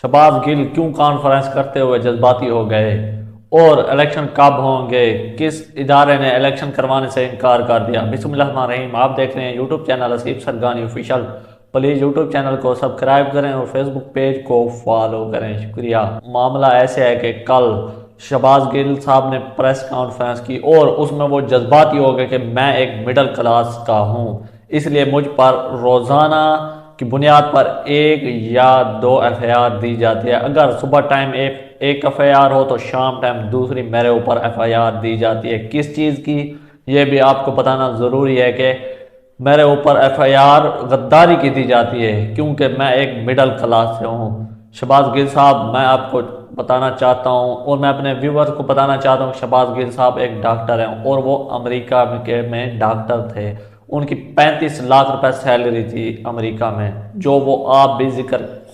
शहबाज गिल क्यों कॉन्फ्रेंस करते हुए जज्बाती हो गए और इलेक्शन कब होंगे, किस इदारे ने इलेक्शन करवाने से इनकार कर दिया। बिस्मिल्लाहिर्रहमानिर्रहीम। आप देख रहे हैं YouTube channel Asif Sargani official. Please YouTube channel को सब्सक्राइब करें और फेसबुक पेज को फॉलो करें, शुक्रिया। मामला ऐसे है कि कल शहबाज गिल साहब ने प्रेस कॉन्फ्रेंस की और उसमें वो जज्बाती हो गए कि मैं एक मिडिल क्लास का हूँ, इसलिए मुझ पर रोज़ाना की बुनियाद पर एक या दो एफआईआर दी जाती है। अगर सुबह टाइम एक एफआईआर हो तो शाम टाइम दूसरी मेरे ऊपर एफआईआर दी जाती है। किस चीज़ की, ये भी आपको बताना ज़रूरी है कि मेरे ऊपर एफआईआर गद्दारी की दी जाती है क्योंकि मैं एक मिडिल क्लास से हूँ। शहबाज गिल साहब, मैं आपको बताना चाहता हूँ और मैं अपने व्यूवर्स को बताना चाहता हूँ, शहबाज गिल साहब एक डॉक्टर हैं और वो अमेरिका में डॉक्टर थे। उनकी 35 लाख रुपए सैलरी थी अमेरिका में, जो वो आप भी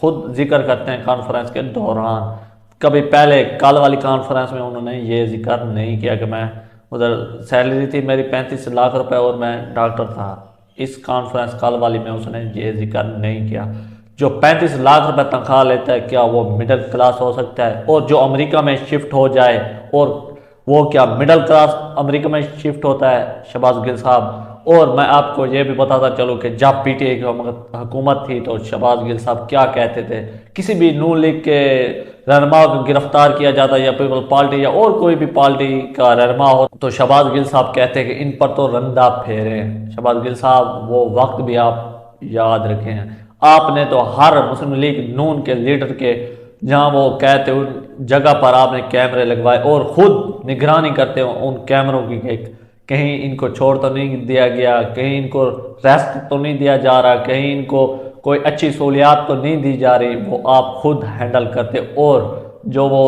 खुद जिक्र करते हैं कॉन्फ्रेंस के दौरान। कभी पहले कल वाली कॉन्फ्रेंस में उन्होंने ये जिक्र नहीं किया कि मैं उधर सैलरी थी मेरी 35 लाख रुपए और मैं डॉक्टर था। इस कॉन्फ्रेंस कल वाली में उसने ये जिक्र नहीं किया। जो 35 लाख रुपए तनख्वाह लेता है, क्या वो मिडिल क्लास हो सकता है? और जो अमेरिका में शिफ्ट हो जाए, और वो क्या मिडिल क्लास अमेरिका में शिफ्ट होता है शहबाज गिल साहब? और मैं आपको ये भी बताता चलूँ कि जब पीटीआई की हुकूमत थी तो शहबाज गिल साहब क्या कहते थे, किसी भी नून लीग के रहनुमा को गिरफ्तार किया जाता या पीपल पार्टी या और कोई भी पार्टी का रहनुमा हो तो शहबाज गिल साहब कहते हैं कि इन पर तो रंदा फेरे। शहबाज गिल साहब, वो वक्त भी आप याद रखें। आपने तो हर मुस्लिम लीग नून के लीडर के जहां वो कहते उन जगह पर आपने कैमरे लगवाए और खुद निगरानी करते हो उन कैमरों की, कहीं इनको छोड़ तो नहीं दिया गया, कहीं इनको रेस्ट तो नहीं दिया जा रहा, कहीं इनको कोई अच्छी सहूलियात तो नहीं दी जा रही। वो आप खुद हैंडल करते और जो वो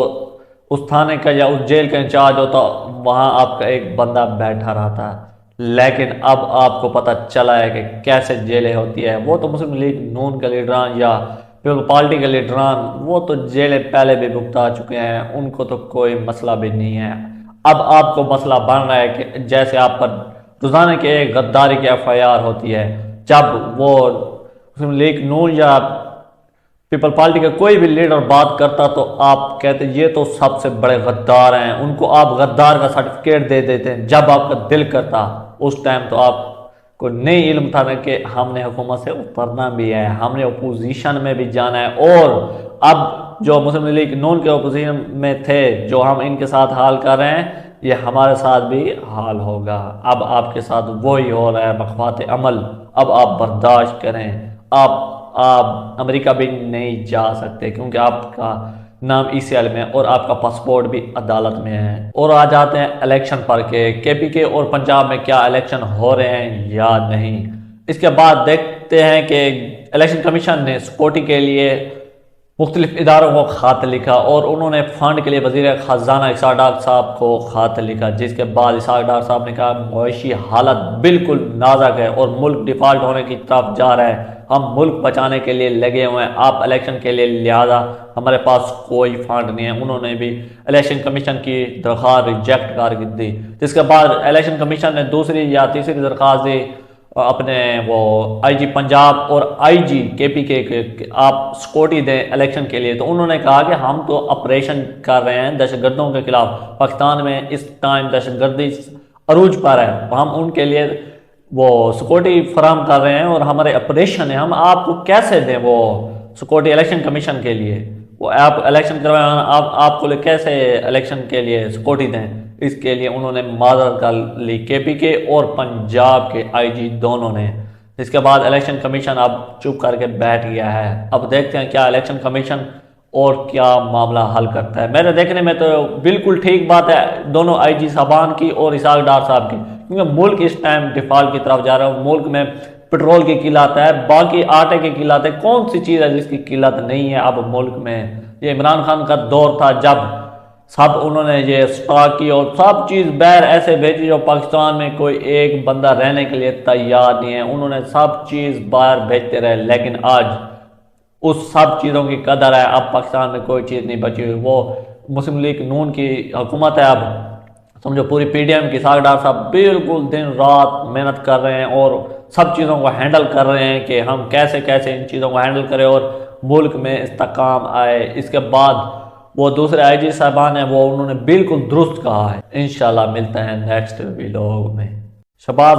उस थाने का या उस जेल का इंचार्ज होता, वहाँ आपका एक बंदा बैठा रहता है। लेकिन अब आपको पता चला है कि कैसे जेलें होती है। वो तो मुस्लिम लीग नून के लीडरान या पीपल पार्टी के लीडरान, वो तो जेलें पहले भी भुगता चुके हैं, उनको तो कोई मसला भी नहीं है। अब आपको मसला बन रहा है कि जैसे आप पर रोजाना के एक गद्दारी की एफआईआर होती है, जब वो मुस्लिम लीग नून या पीपल पार्टी का कोई भी लीडर बात करता तो आप कहते ये तो सबसे बड़े गद्दार हैं, उनको आप गद्दार का सर्टिफिकेट दे देते हैं। जब आपका दिल करता उस टाइम तो आपको नहीं इल्म था कि हमने हुकूमत से उतरना भी है, हमने अपोजिशन में भी जाना है। और अब जो मुस्लिम लीग नून के अपोजिशन में थे, जो हम इनके साथ हाल कर रहे हैं, ये हमारे साथ भी हाल होगा। अब आपके साथ वही हो रहा है, मखवात अमल। अब आप बर्दाश्त करें। आप अमेरिका भी नहीं जा सकते क्योंकि आपका नाम ईसीएल में और आपका पासपोर्ट भी अदालत में है। और आ जाते हैं इलेक्शन पर के केपीके और पंजाब में क्या इलेक्शन हो रहे हैं या नहीं। इसके बाद देखते हैं कि इलेक्शन कमीशन ने सिक्योरिटी के लिए मुख्तलिफ इदारों को ख़त लिखा और उन्होंने फ़ंड के लिए वज़ीर ख़जाना इसाक डार साहब को ख़त लिखा, जिसके बाद इसाक डार साहब ने कहा मुआशी हालत बिल्कुल नाजुक है और मुल्क डिफ़ाल्ट होने की तरफ जा रहा है, हम मुल्क बचाने के लिए लगे हुए हैं, आप इलेक्शन के लिए लिहाजा हमारे पास कोई फंड नहीं है। उन्होंने भी इलेक्शन कमीशन की दरख्वास्त रिजेक्ट कर दी, जिसके बाद इलेक्शन कमीशन ने दूसरी या तीसरी दरख्वास्त दी अपने वो आईजी पंजाब और आईजी केपीके के आप सिक्योरिटी दें इलेक्शन के लिए। तो उन्होंने कहा कि हम तो ऑपरेशन कर रहे हैं दहशतगर्दों के खिलाफ, पाकिस्तान में इस टाइम दहशतगर्दी अरूज पर है, हम उनके लिए वो सिक्योरिटी फराहम कर रहे हैं और हमारे ऑपरेशन है, हम आपको कैसे दें वो सिक्योरिटी इलेक्शन कमीशन के लिए, वो आप इलेक्शन करवाएं, आप आपको कैसे इलेक्शन के लिए सिक्योरिटी दें। इसके लिए उन्होंने माजरत कर ली केपीके और पंजाब के आईजी दोनों ने। इसके बाद इलेक्शन कमीशन अब चुप करके बैठ गया है। अब देखते हैं क्या इलेक्शन कमीशन और क्या मामला हल करता है। मेरे देखने में तो बिल्कुल ठीक बात है दोनों आईजी साहबान की और इसाक डार साहब की, क्योंकि मुल्क इस टाइम डिफॉल्ट की तरफ जा रहा है। मुल्क में पेट्रोल की किल्लत है, बाकी आटे की किल्लत है, कौन सी चीज़ है जिसकी किल्लत नहीं है अब मुल्क में। ये इमरान खान का दौर था जब सब उन्होंने ये स्टॉक की और सब चीज़ बाहर ऐसे भेजी जो पाकिस्तान में कोई एक बंदा रहने के लिए तैयार नहीं है, उन्होंने सब चीज़ बाहर भेजते रहे। लेकिन आज उस सब चीज़ों की कदर है, अब पाकिस्तान में कोई चीज़ नहीं बची हुई। वो मुस्लिम लीग नून की हुकूमत है, अब समझो पूरी पीडीएम की। इसाक डार साहब बिल्कुल दिन रात मेहनत कर रहे हैं और सब चीज़ों को हैंडल कर रहे हैं कि हम कैसे कैसे इन चीज़ों को हैंडल करें और मुल्क में इस्तेकाम आए। इसके बाद वो दूसरे आईजी साहबान हैं, वो उन्होंने बिल्कुल दुरुस्त कहा है। इंशाल्लाह मिलते हैं नेक्स्ट व्लॉग में। शबाब